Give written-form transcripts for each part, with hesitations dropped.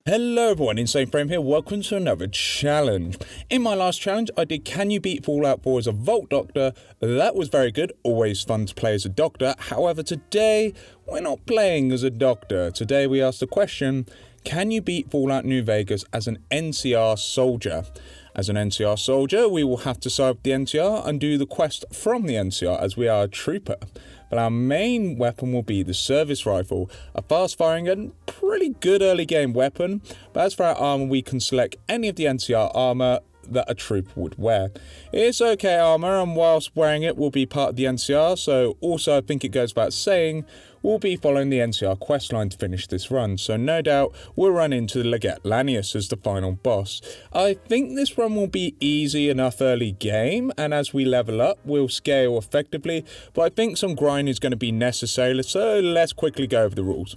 Hello everyone, Insane Frame here, welcome to another challenge. In my last challenge I did Can You Beat Fallout 4 as a Vault Doctor. That was very good, always fun to play as a doctor. However, today we're not playing as a doctor. Today we asked the question, can you beat Fallout New Vegas as an NCR soldier? As an NCR soldier, we will have to serve the NCR and do the quest from the NCR as we are a trooper. But our main weapon will be the service rifle, a fast-firing and pretty good early game weapon. But as for our armor, we can select any of the NCR armor that a trooper would wear. It's okay armor, and whilst wearing it will be part of the NCR, so also I think it goes without saying, we'll be following the NCR questline to finish this run, so no doubt we'll run into the Legate Lanius as the final boss. I think this run will be easy enough early game, and as we level up we'll scale effectively, but I think some grind is going to be necessary, so let's quickly go over the rules.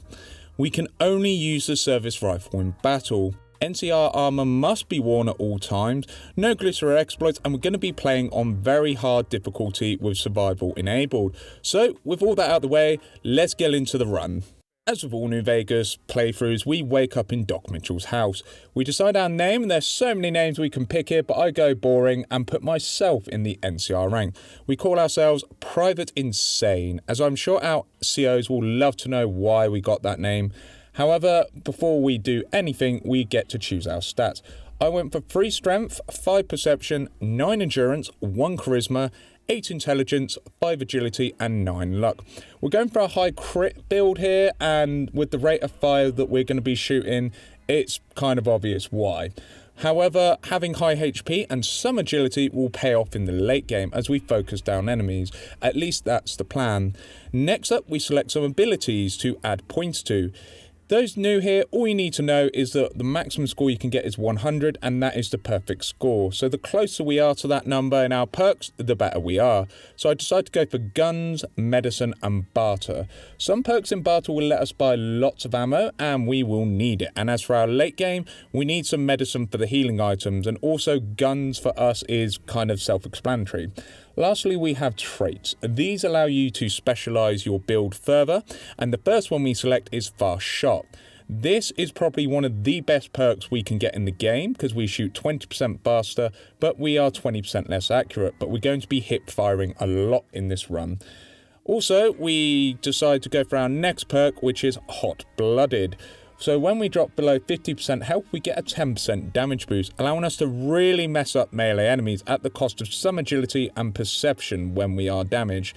We can only use the service rifle in battle. NCR armor must be worn at all times, no glitch or exploits, and we're going to be playing on very hard difficulty with survival enabled. So with all that out of the way, let's get into the run. As with all New Vegas playthroughs, we wake up in Doc Mitchell's house. We decide our name, and there's so many names we can pick here, but I go boring and put myself in the NCR rank. We call ourselves Private Insane, as I'm sure our COs will love to know why we got that name. However, before we do anything, we get to choose our stats. I went for 3 strength, 5 perception, 9 endurance, 1 charisma, 8 intelligence, 5 agility, and 9 luck. We're going for a high crit build here, and with the rate of fire that we're going to be shooting, it's kind of obvious why. However, having high HP and some agility will pay off in the late game as we focus down enemies. At least that's the plan. Next up, we select some abilities to add points to. Those new here, all you need to know is that the maximum score you can get is 100, and that is the perfect score. So the closer we are to that number in our perks, the better we are. So I decided to go for guns, medicine, and barter. Some perks in barter will let us buy lots of ammo, and we will need it. And as for our late game, we need some medicine for the healing items, and also guns for us is kind of self-explanatory. Lastly, we have traits. These allow you to specialize your build further, and the first one we select is Fast Shot. This is probably one of the best perks we can get in the game because we shoot 20% faster, but we are 20% less accurate, but we're going to be hip firing a lot in this run. Also, we decide to go for our next perk, which is Hot Blooded. So when we drop below 50% health, we get a 10% damage boost, allowing us to really mess up melee enemies at the cost of some agility and perception when we are damaged.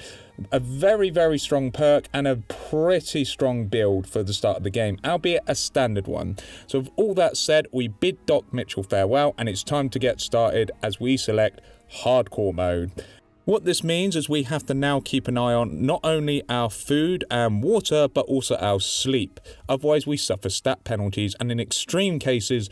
A very, very strong perk and a pretty strong build for the start of the game, albeit a standard one. So with all that said, we bid Doc Mitchell farewell, and it's time to get started as we select Hardcore mode. What this means is we have to now keep an eye on not only our food and water, but also our sleep. Otherwise, we suffer stat penalties and in extreme cases,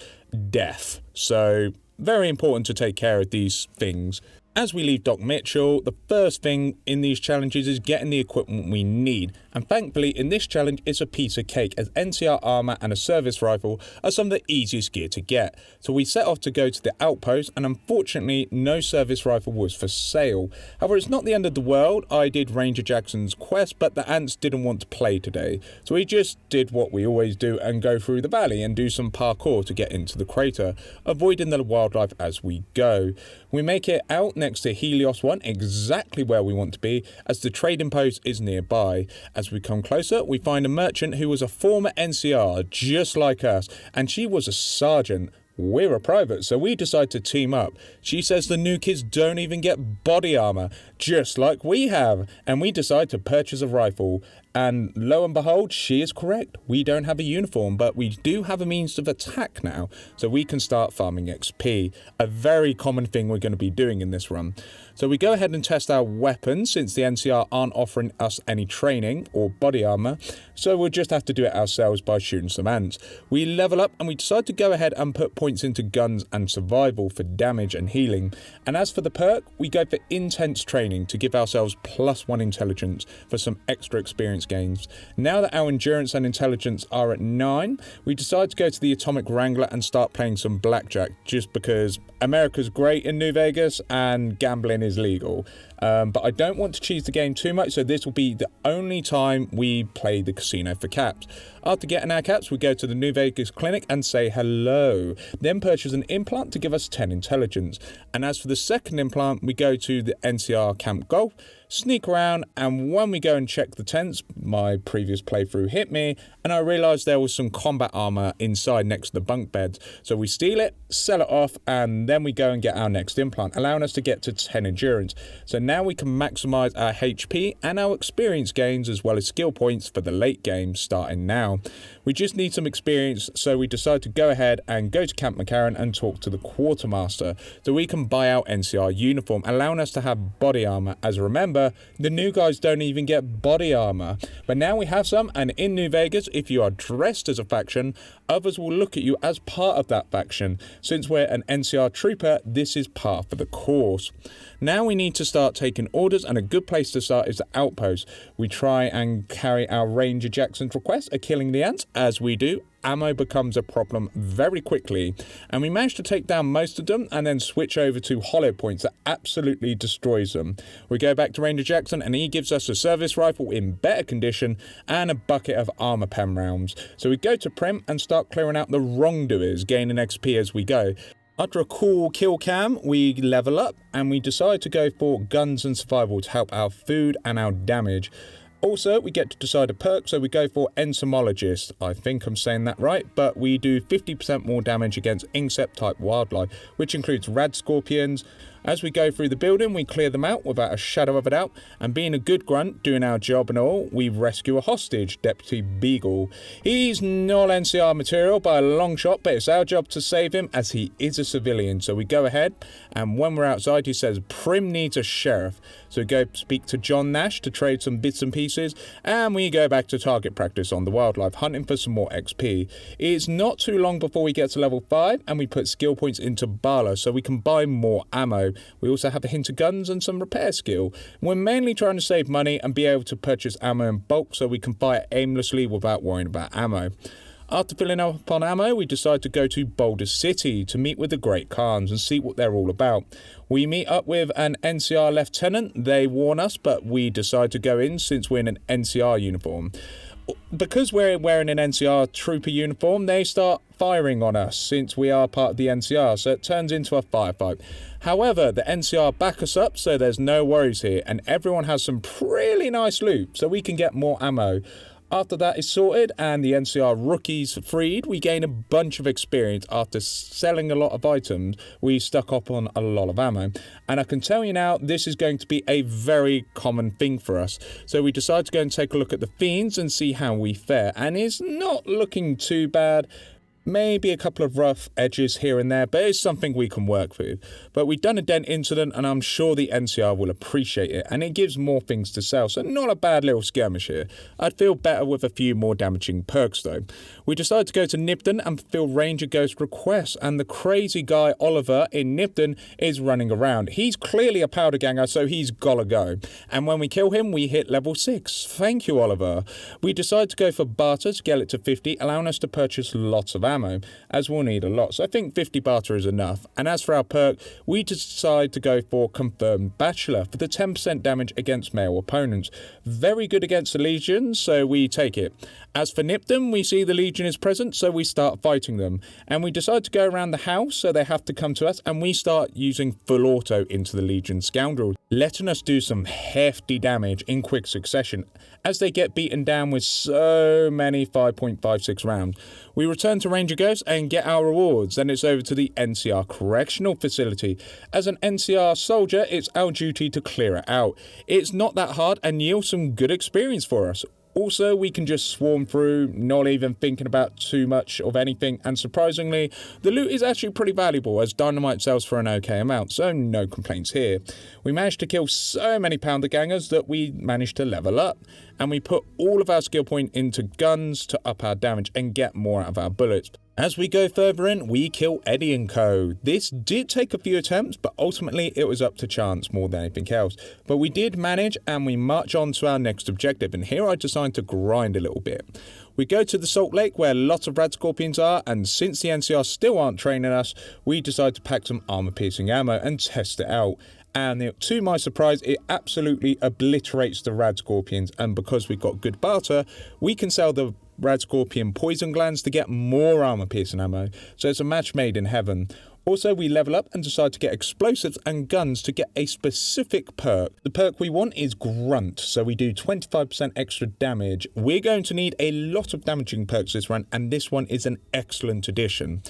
death. So, very important to take care of these things. As we leave Doc Mitchell, the first thing in these challenges is getting the equipment we need, and thankfully in this challenge it's a piece of cake as NCR armor and a service rifle are some of the easiest gear to get. So we set off to go to the outpost, and unfortunately no service rifle was for sale. However, it's not the end of the world. I did Ranger Jackson's quest, but the ants didn't want to play today, so we just did what we always do and go through the valley and do some parkour to get into the crater, avoiding the wildlife as we go. We make it out next to Helios 1, exactly where we want to be, as the trading post is nearby. As we come closer, we find a merchant who was a former NCR, just like us, and she was a sergeant. We're a private, so we decide to team up. She says the new kids don't even get body armor, just like we have, and we decide to purchase a rifle. And lo and behold, she is correct. We don't have a uniform, but we do have a means of attack now, so we can start farming XP, a very common thing we're going to be doing in this run. So we go ahead and test our weapons since the NCR aren't offering us any training or body armor, so we'll just have to do it ourselves by shooting some ants. We level up and we decide to go ahead and put points into guns and survival for damage and healing. And as for the perk, we go for intense training to give ourselves +1 intelligence for some extra experience gains. Now that our endurance and intelligence are at 9, we decide to go to the Atomic Wrangler and start playing some blackjack, just because America's great in New Vegas and gambling is legal. But I don't want to cheese the game too much, so this will be the only time we play the casino for caps. After getting our caps, we go to the New Vegas clinic and say hello. Then purchase an implant to give us 10 intelligence. And as for the second implant, we go to the NCR Camp Golf, sneak around, and when we go and check the tents, my previous playthrough hit me, and I realised there was some combat armour inside next to the bunk beds. So we steal it, sell it off, and then we go and get our next implant, allowing us to get to 10 endurance. So now we can maximise our HP and our experience gains as well as skill points for the late game starting now. We just need some experience, so we decide to go ahead and go to Camp McCarran and talk to the quartermaster so we can buy our NCR uniform, allowing us to have body armour. As remember, the new guys don't even get body armour, but now we have some, and in New Vegas, if you are dressed as a faction, others will look at you as part of that faction. Since we're an NCR trooper, this is part of the course. Now we need to start taking orders, and a good place to start is the outpost. We try and carry our Ranger Jackson's request of killing the ants. As we do, ammo becomes a problem very quickly, and we manage to take down most of them and then switch over to hollow points that absolutely destroys them. We go back to Ranger Jackson and he gives us a service rifle in better condition and a bucket of armor pen rounds. So we go to Prim and start clearing out the wrongdoers, gaining XP as we go. After a cool kill cam, we level up and we decide to go for guns and survival to help our food and our damage. Also, we get to decide a perk, so we go for Entomologist. I think I'm saying that right, but we do 50% more damage against insect-type wildlife, which includes rad scorpions. As we go through the building, we clear them out without a shadow of a doubt, and being a good grunt, doing our job and all, we rescue a hostage, Deputy Beagle. He's not NCR material by a long shot, but it's our job to save him as he is a civilian. So we go ahead, and when we're outside, he says Prim needs a sheriff. So we go speak to John Nash to trade some bits and pieces, and we go back to target practice on the wildlife, hunting for some more XP. It's not too long before we get to level 5, and we put skill points into Bala so we can buy more ammo. We also have a hint of guns and some repair skill. We're mainly trying to save money and be able to purchase ammo in bulk so we can fire aimlessly without worrying about ammo. After filling up on ammo, we decide to go to Boulder City to meet with the Great Khans and see what they're all about. We meet up with an NCR lieutenant. They warn us, but we decide to go in since we're in an NCR uniform. Because we're wearing an NCR trooper uniform, they start firing on us since we are part of the NCR, so it turns into a firefight. However, the NCR back us up, so there's no worries here, and everyone has some really nice loot, so we can get more ammo. After that is sorted and the NCR rookies freed, we gain a bunch of experience. After selling a lot of items, we stuck up on a lot of ammo. And I can tell you now, this is going to be a very common thing for us. So we decide to go and take a look at the Fiends and see how we fare. And it's not looking too bad. Maybe a couple of rough edges here and there, but it's something we can work with. But we've done a dent incident, and I'm sure the NCR will appreciate it, and it gives more things to sell, so not a bad little skirmish here. I'd feel better with a few more damaging perks though. We decide to go to Nipton and fulfill Ranger Ghost requests, and the crazy guy Oliver in Nipton is running around. He's clearly a powder ganger, so he's gotta go. And when we kill him, we hit level 6. Thank you, Oliver. We decide to go for barter to get it to 50, allowing us to purchase lots of ammo, as we'll need a lot, so I think 50 barter is enough. And as for our perk, we decide to go for Confirmed Bachelor for the 10% damage against male opponents. Very good against the Legion, so we take it. As for Nipton, we see the Legion is present, so we start fighting them. And we decide to go around the house, so they have to come to us, and we start using full auto into the Legion scoundrels, letting us do some hefty damage in quick succession as they get beaten down with so many 5.56 rounds. We return to Ranger Ghost and get our rewards. Then it's over to the NCR Correctional Facility. As an NCR soldier, it's our duty to clear it out. It's not that hard and yields some good experience for us. Also, we can just swarm through, not even thinking about too much of anything, and surprisingly, the loot is actually pretty valuable as dynamite sells for an okay amount, so no complaints here. We managed to kill so many pounder gangers that we managed to level up, and we put all of our skill point into guns to up our damage and get more out of our bullets. As we go further in, we kill Eddie and Co. This did take a few attempts, but ultimately it was up to chance more than anything else. But we did manage, and we march on to our next objective, and here I decided to grind a little bit. We go to the Salt Lake where lots of rad scorpions are, and since the NCR still aren't training us, we decide to pack some armor-piercing ammo and test it out. And to my surprise, it absolutely obliterates the rad scorpions, and because we've got good barter, we can sell the rad scorpion poison glands to get more armor-piercing ammo, so it's a match made in heaven. Also, we level up and decide to get explosives and guns to get a specific perk. The perk we want is Grunt, so we do 25% extra damage. We're going to need a lot of damaging perks this run, and this one is an excellent addition.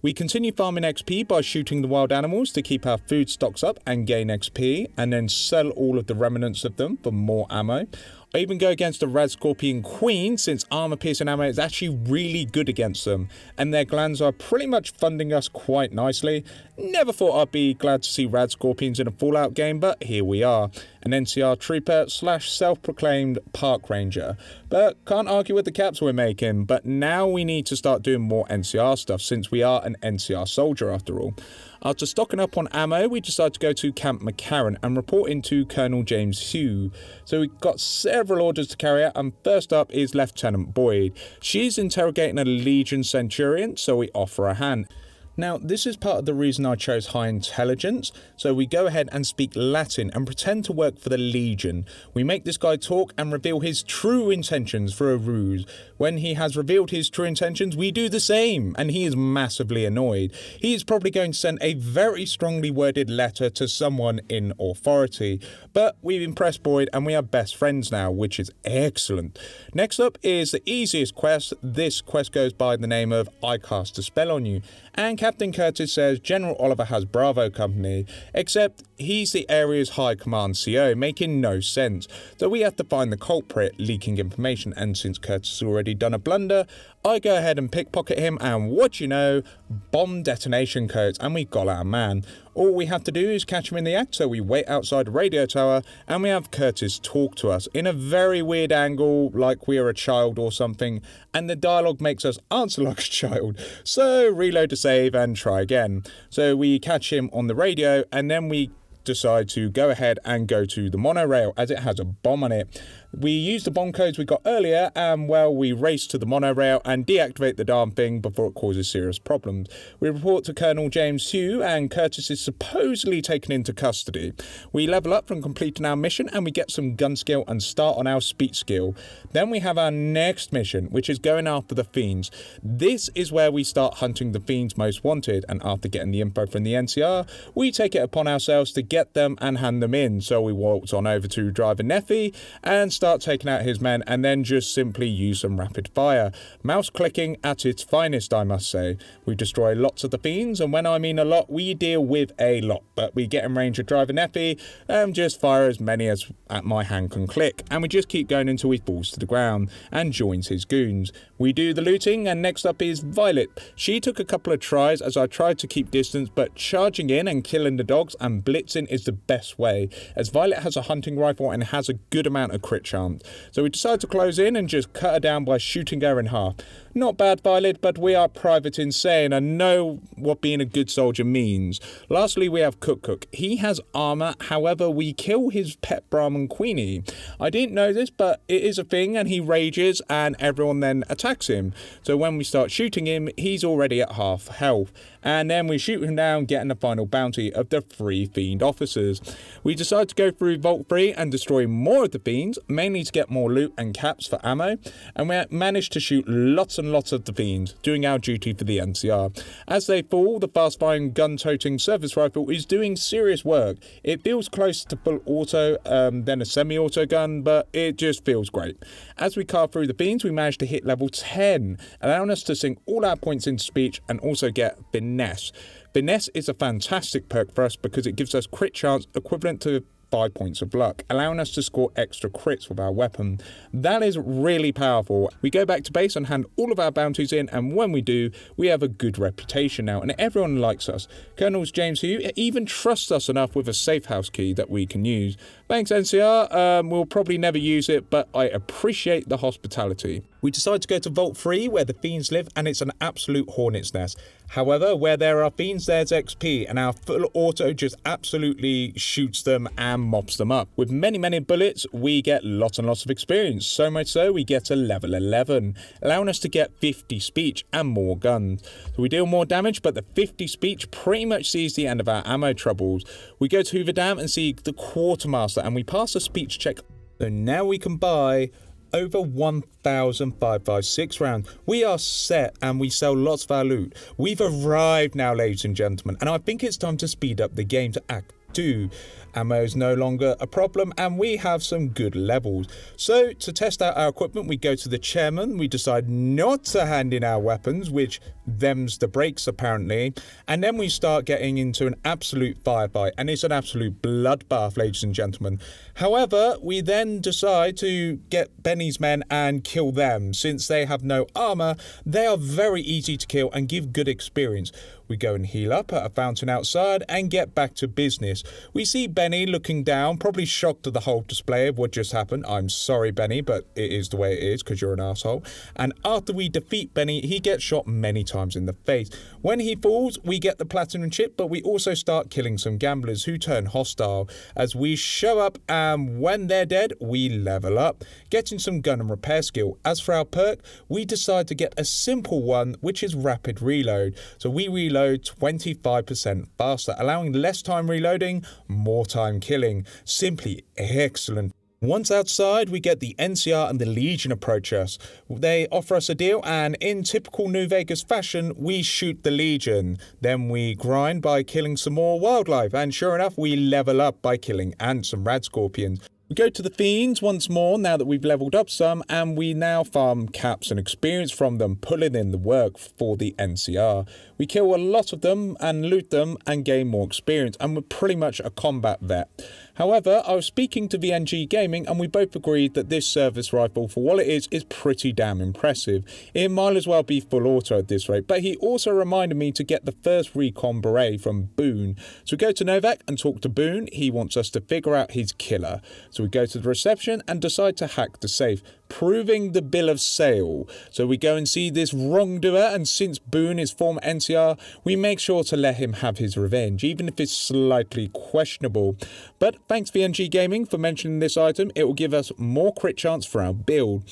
We continue farming XP by shooting the wild animals to keep our food stocks up and gain XP, and then sell all of the remnants of them for more ammo. I even go against the Rad Scorpion Queen, since armor-piercing ammo is actually really good against them, and their glands are pretty much funding us quite nicely. Never thought I'd be glad to see Rad Scorpions in a Fallout game, but here we are. An NCR trooper / self-proclaimed park ranger. But can't argue with the caps we're making, but now we need to start doing more NCR stuff, since we are an NCR soldier after all. After stocking up on ammo, we decide to go to Camp McCarran and report into Colonel James Hugh. So we've got several orders to carry out, and first up is Lieutenant Boyd. She's interrogating a Legion Centurion, so we offer a hand. Now, this is part of the reason I chose high intelligence, so we go ahead and speak Latin and pretend to work for the Legion. We make this guy talk and reveal his true intentions for a ruse. When he has revealed his true intentions, we do the same, and he is massively annoyed. He is probably going to send a very strongly worded letter to someone in authority, but we've impressed Boyd and we are best friends now, which is excellent. Next up is the easiest quest. This quest goes by the name of I Cast a Spell on You, and Captain Curtis says General Oliver has Bravo Company, except he's the area's high command CO, making no sense. So we have to find the culprit leaking information, and since Curtis has already done a blunder, I go ahead and pickpocket him, and what you know, bomb detonation codes, and we got our man. All we have to do is catch him in the act, so we wait outside the radio tower and we have Curtis talk to us in a very weird angle, like we are a child or something, and the dialogue makes us answer like a child. So reload to save and try again. So we catch him on the radio, and then we decide to go ahead and go to the monorail as it has a bomb on it. We use the bomb codes we got earlier, and well, we race to the monorail and deactivate the darn thing before it causes serious problems. We report to Colonel James Hugh, and Curtis is supposedly taken into custody. We level up from completing our mission, and we get some gun skill and start on our speech skill. Then we have our next mission, which is going after the fiends. This is where we start hunting the fiends most wanted, and after getting the info from the NCR, we take it upon ourselves to get them and hand them in. So we walked on over to Driver Neffy and start taking out his men, and then just simply use some rapid fire. Mouse clicking at its finest, I must say. We destroy lots of the fiends, and when I mean a lot, we deal with a lot, but we get in range of Driver Neffy and just fire as many as at my hand can click, and we just keep going until he falls to the ground and joins his goons. We do the looting, and next up is Violet. She took a couple of tries as I tried to keep distance, but charging in and killing the dogs and blitzing is the best way, as Violet has a hunting rifle and has a good amount of crit chance. So we decide to close in and just cut her down by shooting her in half. Not bad, Violet, but we are Private Insane and know what being a good soldier means. Lastly, we have Cook. He has armor, however we kill his pet Brahmin Queenie. I didn't know this, but it is a thing, and he rages and everyone then attacks him. So when we start shooting him, he's already at half health, and then we shoot him down, getting the final bounty of the 3 fiend officers. We decide to go through Vault 3 and destroy more of the fiends, mainly to get more loot and caps for ammo, and we managed to shoot lots and lots of the fiends, doing our duty for the NCR. As they fall, the fast-firing gun-toting service rifle is doing serious work. It feels closer to full auto than a semi-auto gun, but it just feels great. As we carve through the fiends, we managed to hit level 10, allowing us to sink all our points into speech and also get Finesse. Finesse is a fantastic perk for us because it gives us crit chance equivalent to 5 points of luck, allowing us to score extra crits with our weapon. That is really powerful. We go back to base and hand all of our bounties in, and when we do, we have a good reputation now, and everyone likes us. Colonel James Hugh even trusts us enough with a safe house key that we can use. Thanks, NCR. We'll probably never use it, but I appreciate the hospitality. We decide to go to Vault 3 where the fiends live, and it's an absolute hornet's nest. However, where there are fiends there's XP, and our full auto just absolutely shoots them and mops them up. With many bullets we get lots and lots of experience, so much so we get to level 11, allowing us to get 50 speech and more guns. So we deal more damage, but the 50 speech pretty much sees the end of our ammo troubles. We go to Hoover Dam and see the Quartermaster, and we pass a speech check. So now we can buy over 1,556 rounds. We are set and we sell lots of our loot. We've arrived now, ladies and gentlemen, and I think it's time to speed up the game to Act 2. Ammo is no longer a problem and we have some good levels. So to test out our equipment, we go to the chairman. We decide not to hand in our weapons, which them's the breaks apparently, and then we start getting into an absolute firefight, and it's an absolute bloodbath, ladies and gentlemen. However, we then decide to get Benny's men and kill them. Since they have no armor, they are very easy to kill and give good experience. We go and heal up at a fountain outside and get back to business. We see Benny looking down, probably shocked at the whole display of what just happened. I'm sorry, Benny, but it is the way it is because you're an asshole. And after we defeat Benny, he gets shot many times in the face. When he falls, we get the platinum chip, but we also start killing some gamblers who turn hostile as we show up, and when they're dead, we level up, getting some gun and repair skill. As for our perk, we decide to get a simple one, which is rapid reload. So we reload 25% faster, allowing less time reloading, more time killing. Simply excellent. Once outside, we get the NCR and the Legion approach us. They offer us a deal, and in typical New Vegas fashion, we shoot the Legion. Then we grind by killing some more wildlife, and sure enough, we level up by killing ants and rad scorpions. We go to the fiends once more now that we've leveled up some, and we now farm caps and experience from them, pulling in the work for the NCR. We kill a lot of them and loot them and gain more experience, and we're pretty much a combat vet. However, I was speaking to VNG Gaming and we both agreed that this service rifle, for what it is pretty damn impressive. It might as well be full auto at this rate, but he also reminded me to get the first recon beret from Boone. So we go to Novak and talk to Boone. He wants us to figure out his killer. So we go to the reception and decide to hack the safe, proving the bill of sale. So we go and see this wrongdoer, and since Boone is former NCR, we make sure to let him have his revenge, even if it's slightly questionable. But thanks VNG Gaming for mentioning this item. It will give us more crit chance for our build.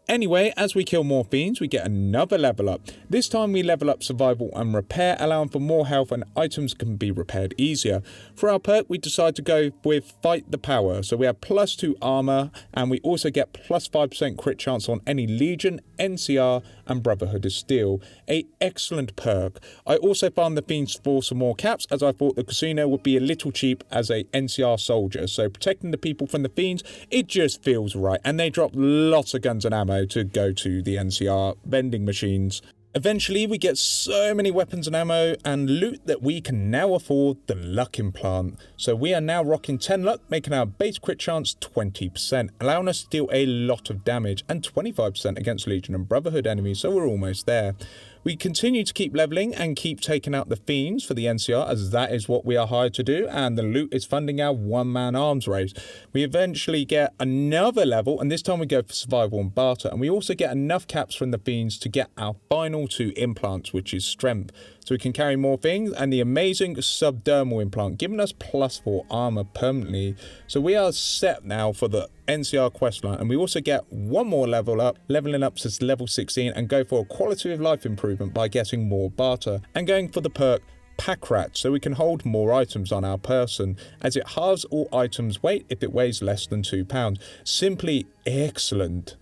Anyway, as we kill more fiends, we get another level up. This time we level up survival and repair, allowing for more health and items can be repaired easier. For our perk, we decide to go with Fight the Power. So we have +2 armor, and we also get +5% crit chance on any Legion, NCR and Brotherhood of Steel. A excellent perk. I also farmed the fiends for some more caps, as I thought the casino would be a little cheap as a NCR soldier. So protecting the people from the fiends, it just feels right. And they drop lots of guns and ammo to go to the NCR vending machines. Eventually we get so many weapons and ammo and loot that we can now afford the luck implant. So we are now rocking 10 luck, making our base crit chance 20%, allowing us to deal a lot of damage, and 25% against Legion and Brotherhood enemies, so we're almost there. We continue to keep leveling and keep taking out the fiends for the NCR, as that is what we are hired to do, and the loot is funding our one-man arms race. We eventually get another level, and this time we go for survival and barter, and we also get enough caps from the fiends to get our final 2 implants, which is strength. So we can carry more things, and the amazing subdermal implant, giving us +4 armor permanently. So we are set now for the NCR questline, and we also get one more level up, leveling up to level 16, and go for a quality of life improvement by getting more barter, and going for the perk Pack Rat, so we can hold more items on our person, as it halves all items weight if it weighs less than 2 pounds. Simply excellent.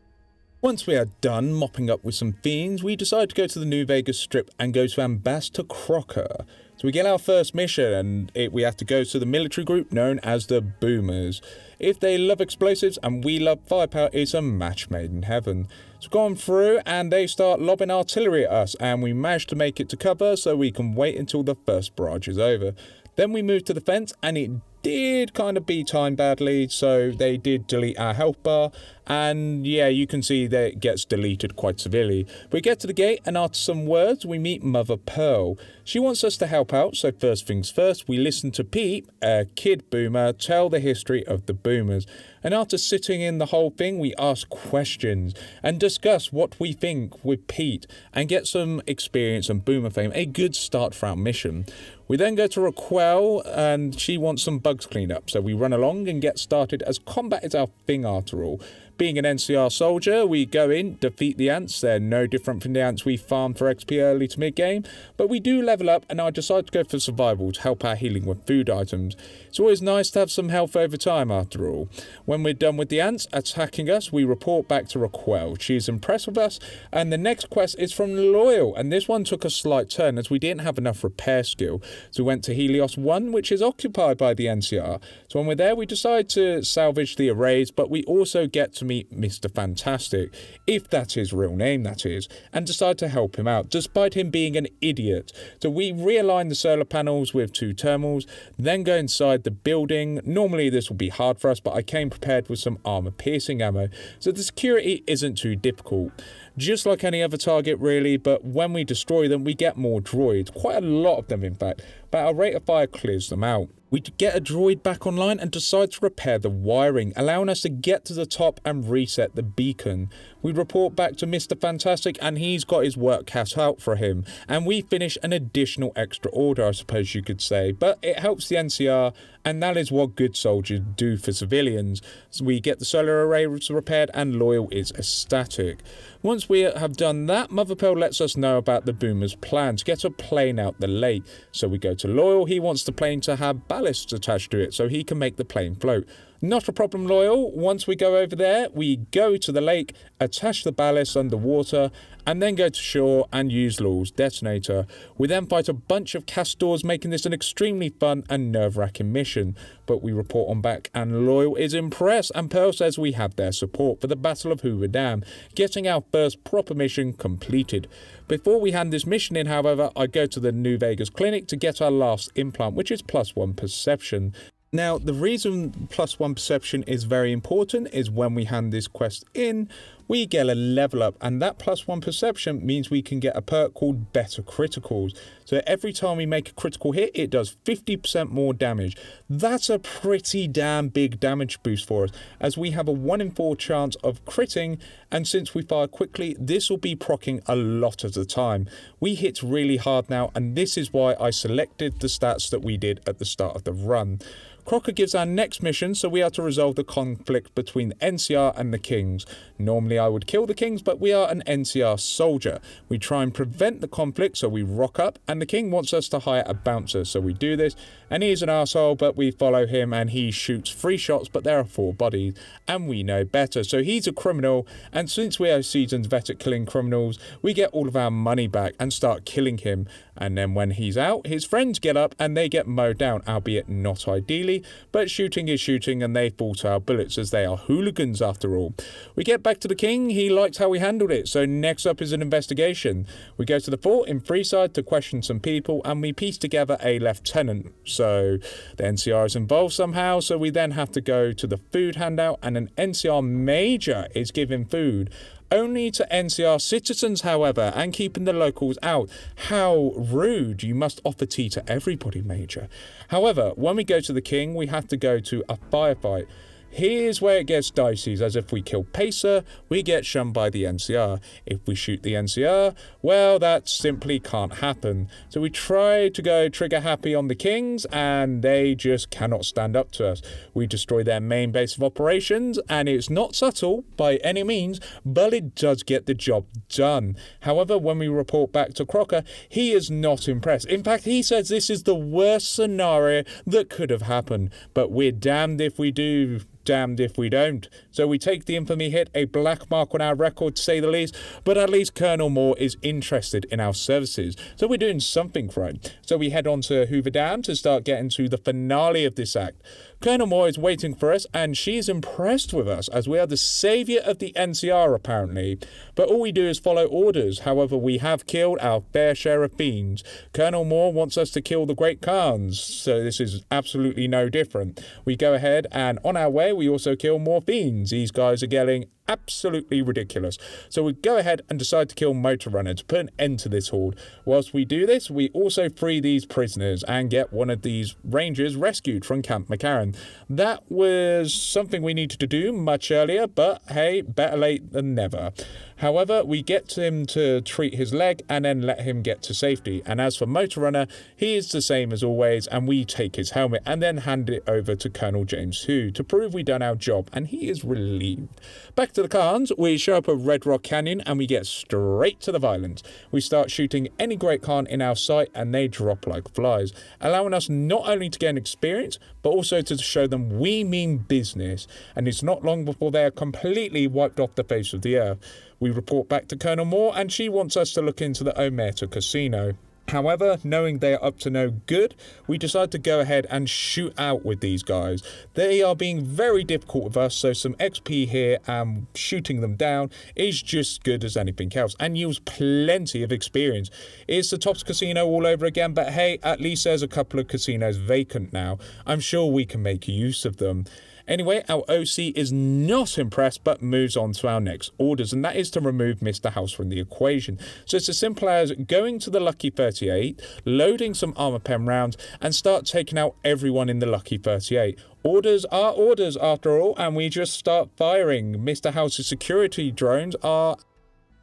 Once we are done mopping up with some fiends, we decide to go to the New Vegas Strip and go to Ambassador Crocker. So we get our first mission, and we have to go to the military group known as the Boomers. If they love explosives and we love firepower, it's a match made in heaven. So going through, and they start lobbing artillery at us, and we manage to make it to cover so we can wait until the first barrage is over. Then we move to the fence, and it did kind of be timed badly, so they did delete our health bar, and yeah, you can see that it gets deleted quite severely. We get to the gate, and after some words, we meet Mother Pearl. She wants us to help out, so first things first, we listen to Pete, a kid boomer, tell the history of the boomers. And after sitting in the whole thing, we ask questions and discuss what we think with Pete and get some experience and boomer fame, a good start for our mission. We then go to Raquel, and she wants some bugs cleaned up, so we run along and get started as combat is our thing after all. Being an NCR soldier, we go in, defeat the ants. They're no different from the ants we farmed for XP early to mid-game, but we do level up, and I decide to go for survival to help our healing with food items. It's always nice to have some health over time after all. When we're done with the ants attacking us, we report back to Raquel. She's impressed with us, and the next quest is from Loyal, and this one took a slight turn as we didn't have enough repair skill. So we went to Helios 1, which is occupied by the NCR. So when we're there, we decide to salvage the arrays, but we also get to meet Mr. Fantastic, if that's his real name, that is, and decide to help him out, despite him being an idiot. So we realign the solar panels with 2 thermals, then go inside the building. Normally this will be hard for us, but I came prepared with some armor-piercing ammo, so the security isn't too difficult. Just like any other target really, but when we destroy them, we get more droids, quite a lot of them in fact, but our rate of fire clears them out. We get a droid back online and decide to repair the wiring, allowing us to get to the top and reset the beacon. We report back to Mr. Fantastic, and he's got his work cut out for him, and we finish an additional extra order, I suppose you could say, but it helps the NCR, and that is what good soldiers do for civilians. So we get the solar arrays repaired, and Loyal is ecstatic. Once we have done that, Mother Pearl lets us know about the boomer's plan to get a plane out the lake. So we go to Loyal. He wants the plane to have ballasts attached to it so he can make the plane float. Not a problem, Loyal. Once we go over there, we go to the lake, attach the ballast underwater, and then go to shore and use Loyal's detonator. We then fight a bunch of castors, making this an extremely fun and nerve-wracking mission. But we report on back, and Loyal is impressed, and Pearl says we have their support for the Battle of Hoover Dam, getting our first proper mission completed. Before we hand this mission in, however, I go to the New Vegas clinic to get our last implant, which is +1 perception. Now, the reason +1 perception is very important is when we hand this quest in, we get a level up, and that +1 perception means we can get a perk called Better Criticals. So every time we make a critical hit, it does 50% more damage. That's a pretty damn big damage boost for us, as we have a 1 in 4 chance of critting, and since we fire quickly, this will be proccing a lot of the time. We hit really hard now, and this is why I selected the stats that we did at the start of the run. Crocker gives our next mission, so we are to resolve the conflict between the NCR and the Kings. Normally I would kill the Kings, but we are an NCR soldier. We try and prevent the conflict, so we rock up, and the King wants us to hire a bouncer, so we do this, and he's an arsehole, but we follow him, and he shoots 3 shots, but there are 4 bodies, and we know better, so he's a criminal, and since we are seasoned vet at killing criminals, we get all of our money back and start killing him, and then when he's out, his friends get up, and they get mowed down, albeit not ideally, but shooting is shooting, and they fall to our bullets as they are hooligans after all. We get back to the King. He liked how we handled it, so next up is an investigation. We go to the fort in Freeside to question some people, and we piece together a lieutenant. So the NCR is involved somehow, so we then have to go to the food handout, and an NCR major is giving food. Only to NCR citizens, however, and keeping the locals out. How rude. You must offer tea to everybody, Major. However, when we go to the King, we have to go to a firefight. Here's where it gets dicey, as if we kill Pacer, we get shunned by the NCR. If we shoot the NCR, well, that simply can't happen. So we try to go trigger happy on the Kings, and they just cannot stand up to us. We destroy their main base of operations, and it's not subtle by any means, but it does get the job done. However, when we report back to Crocker, he is not impressed. In fact, he says this is the worst scenario that could have happened, but we're damned if we do, damned if we don't. So we take the infamy hit, a black mark on our record to say the least, but at least Colonel Moore is interested in our services, so we're doing something right. So we head on to Hoover Dam to start getting to the finale of this act. Colonel Moore is waiting for us, and she's impressed with us as we are the saviour of the NCR apparently. But all we do is follow orders. However, we have killed our fair share of fiends. Colonel Moore wants us to kill the Great Khans, so this is absolutely no different. We go ahead, and on our way we also kill more fiends. These guys are getting absolutely ridiculous. So we go ahead and decide to kill Motor Runner to put an end to this horde. Whilst we do this, we also free these prisoners and get one of these rangers rescued from Camp McCarran. That was something we needed to do much earlier, but hey, better late than never. However, we get him to treat his leg and then let him get to safety. And as for Motor Runner, he is the same as always, and we take his helmet and then hand it over to Colonel James Hu to prove we done our job, and he is relieved. Back to the Khans, we show up at Red Rock Canyon and we get straight to the violence. We start shooting any Great Khan in our sight and they drop like flies, allowing us not only to gain experience, but also to show them we mean business. And it's not long before they are completely wiped off the face of the earth. We report back to Colonel Moore and she wants us to look into the Omerta Casino. However, knowing they are up to no good, we decide to go ahead and shoot out with these guys. They are being very difficult with us, so some XP here and shooting them down is just good as anything else and yields plenty of experience. It's the Tops Casino all over again, but hey, at least there's a couple of casinos vacant now. I'm sure we can make use of them. Anyway, our OC is not impressed but moves on to our next orders, and that is to remove Mr. House from the equation. So it's as simple as going to the Lucky 38, loading some armor pen rounds, and start taking out everyone in the Lucky 38. Orders are orders after all, and we just start firing. Mr. House's security drones are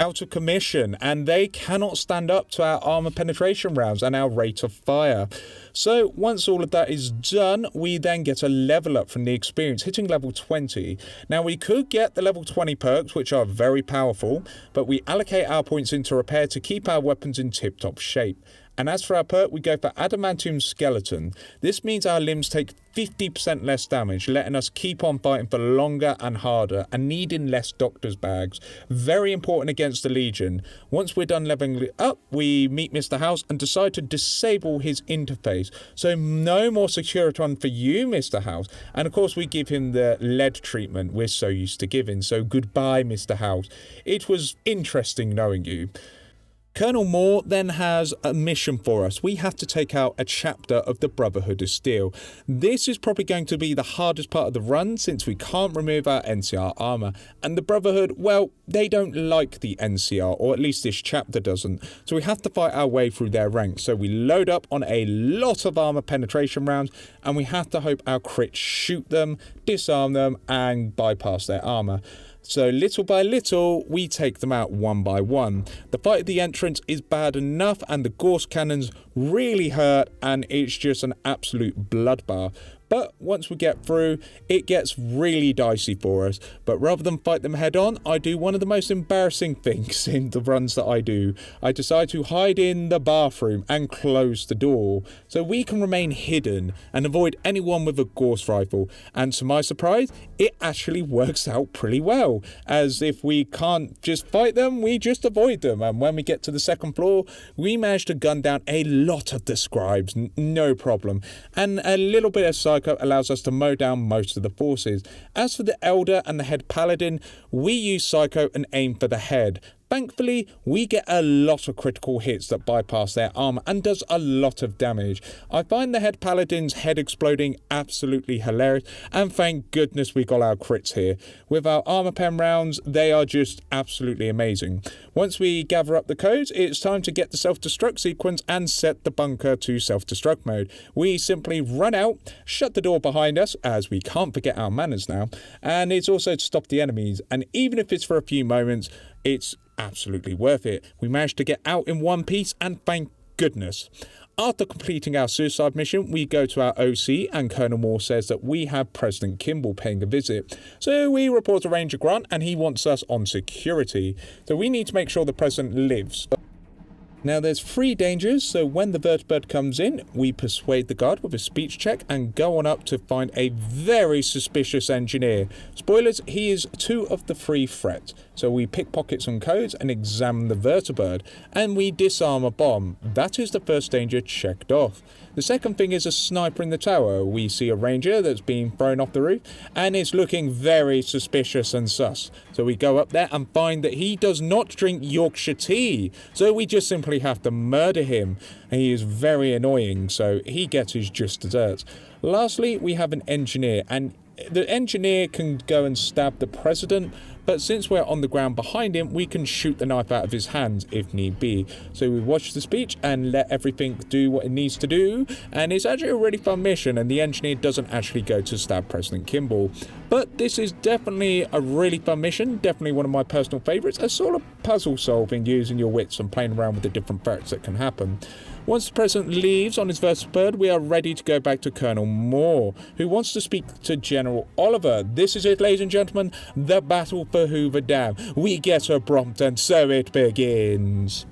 out of commission and they cannot stand up to our armor penetration rounds and our rate of fire. So once all of that is done, we then get a level up from the experience, hitting level 20. Now we could get the level 20 perks, which are very powerful, but we allocate our points into repair to keep our weapons in tip-top shape. And as for our perk, we go for Adamantium Skeleton. This means our limbs take 50% less damage, letting us keep on fighting for longer and harder and needing less doctor's bags. Very important against the Legion. Once we're done leveling up, we meet Mr. House and decide to disable his interface. So no more security on for you, Mr. House. And of course we give him the lead treatment we're so used to giving. So goodbye, Mr. House. It was interesting knowing you. Colonel Moore then has a mission for us. We have to take out a chapter of the Brotherhood of Steel. This is probably going to be the hardest part of the run since we can't remove our NCR armor. And the Brotherhood, well, they don't like the NCR, or at least this chapter doesn't. So we have to fight our way through their ranks. So we load up on a lot of armor penetration rounds and we have to hope our crits shoot them, disarm them and bypass their armor. So little by little, we take them out one by one. The fight at the entrance is bad enough and the Gauss cannons really hurt and it's just an absolute bloodbath. But once we get through, it gets really dicey for us. But rather than fight them head on, I do one of the most embarrassing things in the runs that I do. I decide to hide in the bathroom and close the door so we can remain hidden and avoid anyone with a Gauss rifle. And to my surprise, it actually works out pretty well. As if we can't just fight them, we just avoid them. And when we get to the second floor, we manage to gun down a lot of the scribes, no problem. And a little bit of Psycho allows us to mow down most of the forces. As for the Elder and the Head Paladin, we use Psycho and aim for the head. Thankfully, we get a lot of critical hits that bypass their armor and does a lot of damage. I find the Head Paladin's head exploding absolutely hilarious, and thank goodness we got our crits here. With our armor pen rounds, they are just absolutely amazing. Once we gather up the codes, it's time to get the self-destruct sequence and set the bunker to self-destruct mode. We simply run out, shut the door behind us, as we can't forget our manners now, and it's also to stop the enemies, and even if it's for a few moments, it's absolutely worth it. We managed to get out in one piece and thank goodness. After completing our suicide mission, we go to our OC and Colonel Moore says that we have President Kimball paying a visit. So we report to Ranger Grant and he wants us on security. So we need to make sure the President lives. Now there's 3 dangers, so when the vertibird comes in, we persuade the guard with a speech check and go on up to find a very suspicious engineer. Spoilers, he is 2 of the 3 threats. So we pickpocket some codes and examine the vertibird, and we disarm a bomb. That is the first danger checked off. The second thing is a sniper in the tower. We see a ranger that's being thrown off the roof and is looking very suspicious and sus. So we go up there and find that he does not drink Yorkshire tea. So we just simply have to murder him. And he is very annoying, so he gets his just desserts. Lastly, we have an engineer, and the engineer can go and stab the president, but since we're on the ground behind him, we can shoot the knife out of his hands if need be. So we watch the speech and let everything do what it needs to do, and it's actually a really fun mission, and the engineer doesn't actually go to stab President Kimball. But this is definitely a really fun mission, definitely one of my personal favourites, a sort of puzzle solving using your wits and playing around with the different threats that can happen. Once the president leaves on his vertibird, we are ready to go back to Colonel Moore, who wants to speak to General Oliver. This is it, ladies and gentlemen, the battle for Hoover Dam. We get a prompt, and so it begins.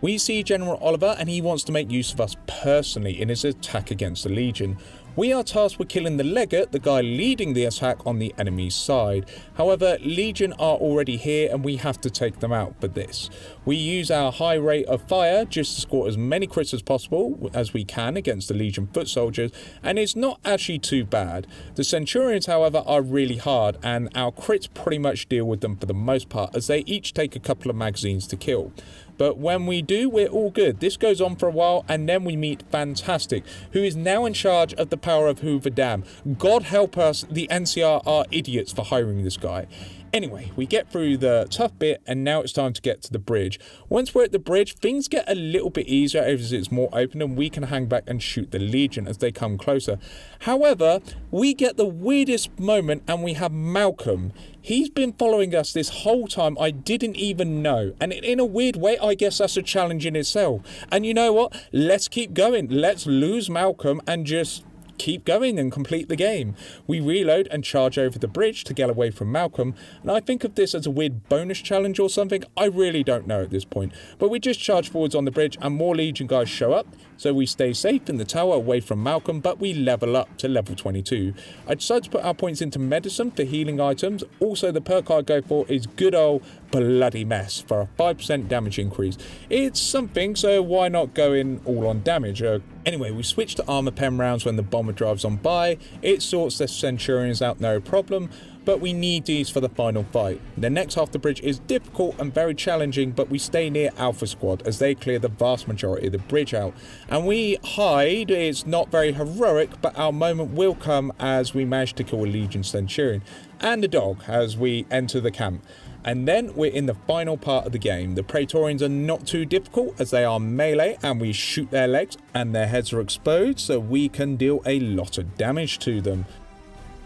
We see General Oliver, and he wants to make use of us personally in his attack against the Legion. We are tasked with killing the Legate, the guy leading the attack on the enemy's side. However, Legion are already here and we have to take them out for this. We use our high rate of fire just to score as many crits as possible as we can against the Legion foot soldiers, and it's not actually too bad. The Centurions, however, are really hard, and our crits pretty much deal with them for the most part, as they each take a couple of magazines to kill. But when we do, we're all good. This goes on for a while, and then we meet Fantastic, who is now in charge of the power of Hoover Dam. God help us, the NCR are idiots for hiring this guy. Anyway, we get through the tough bit, and now it's time to get to the bridge. Once we're at the bridge, things get a little bit easier as it's more open, and we can hang back and shoot the Legion as they come closer. However, we get the weirdest moment, and we have Malcolm. He's been following us this whole time. I didn't even know. And in a weird way, I guess that's a challenge in itself. And you know what? Let's keep going. Let's lose Malcolm and just keep going and complete the game. We reload and charge over the bridge to get away from Malcolm, and I think of this as a weird bonus challenge or something. I really don't know at this point, but we just charge forwards on the bridge and more Legion guys show up, so we stay safe in the tower away from Malcolm, but we level up to level 22. I decide to put our points into medicine for healing items. Also, the perk I go for is good old bloody mess for a 5% damage increase. It's something, so why not go in all on damage? Anyway, we switch to armor pen rounds when the bomber drives on by. It sorts the Centurions out no problem, but we need these for the final fight. The next half the bridge is difficult and very challenging, but we stay near Alpha Squad as they clear the vast majority of the bridge out. And we hide. It's not very heroic, but our moment will come as we manage to kill a Legion Centurion and a dog as we enter the camp. And then we're in the final part of the game. The Praetorians are not too difficult as they are melee, and we shoot their legs and their heads are exposed, so we can deal a lot of damage to them.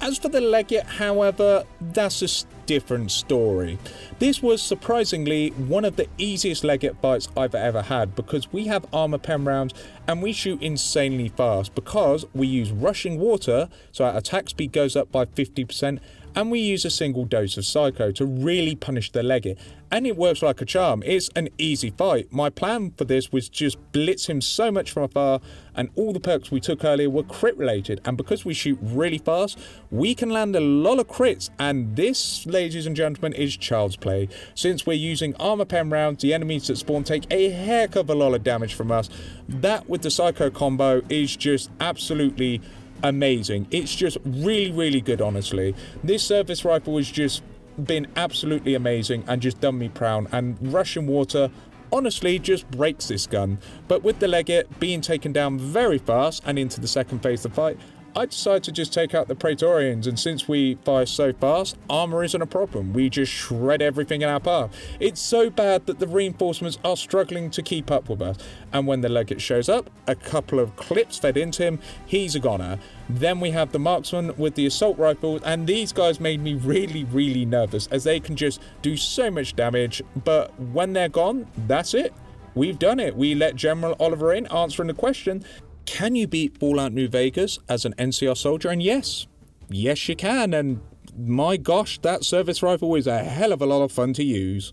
As for the Legate, however, that's a different story. This was surprisingly one of the easiest Legate fights I've ever had, because we have armor pen rounds and we shoot insanely fast because we use rushing water, so our attack speed goes up by 50%, and we use a single dose of Psycho to really punish the Legate, and it works like a charm. It's an easy fight. My plan for this was just blitz him so much from afar, and all the perks we took earlier were crit related, and because we shoot really fast, we can land a lot of crits, and this, ladies and gentlemen, is child's play. Since we're using armor pen rounds, the enemies that spawn take a heck of a lot of damage from us. That with the Psycho combo is just absolutely amazing. It's just really good, honestly. This service rifle has just been absolutely amazing and just done me proud, and Russian water honestly just breaks this gun. But with the Legate being taken down very fast and into the second phase of the fight, I decided to just take out the Praetorians, and since we fire so fast, armor isn't a problem. We just shred everything in our path. It's so bad that the reinforcements are struggling to keep up with us, and when the Legate shows up, a couple of clips fed into him, he's a goner. Then we have the marksman with the assault rifles, and these guys made me really nervous as they can just do so much damage, but when they're gone, that's it. We've done it. We let General Oliver in, answering the question, can you beat Fallout New Vegas as an NCR soldier? And yes you can, and my gosh, that service rifle is a hell of a lot of fun to use.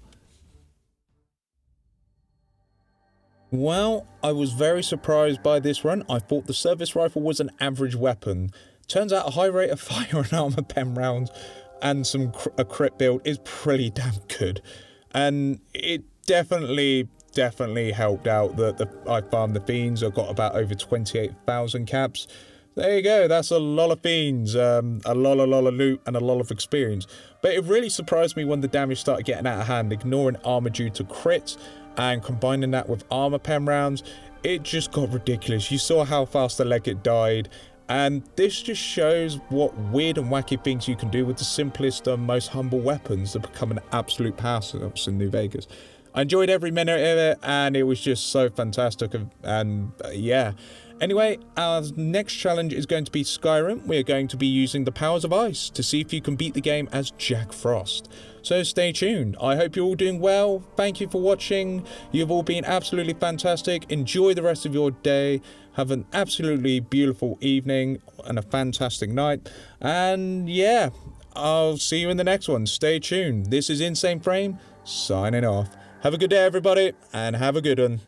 Well, I was very surprised by this run. I thought the service rifle was an average weapon. Turns out a high rate of fire and armor pen rounds and a crit build is pretty damn good. And it definitely helped out that I farmed the fiends. I got about over 28,000 caps. There you go, that's a lot of fiends, a lot of loot and a lot of experience. But it really surprised me when the damage started getting out of hand, ignoring armor due to crits and combining that with armor pen rounds. It just got ridiculous. You saw how fast the Legate died, and this just shows what weird and wacky things you can do with the simplest and most humble weapons to become an absolute powerhouse in New Vegas. I enjoyed every minute of it, and it was just so fantastic, and yeah. Anyway, our next challenge is going to be Skyrim. We are going to be using the powers of ice to see if you can beat the game as Jack Frost. So stay tuned. I hope you're all doing well. Thank you for watching. You've all been absolutely fantastic. Enjoy the rest of your day. Have an absolutely beautiful evening and a fantastic night. And yeah, I'll see you in the next one. Stay tuned. This is Insane Frame, signing off. Have a good day, everybody, and have a good one.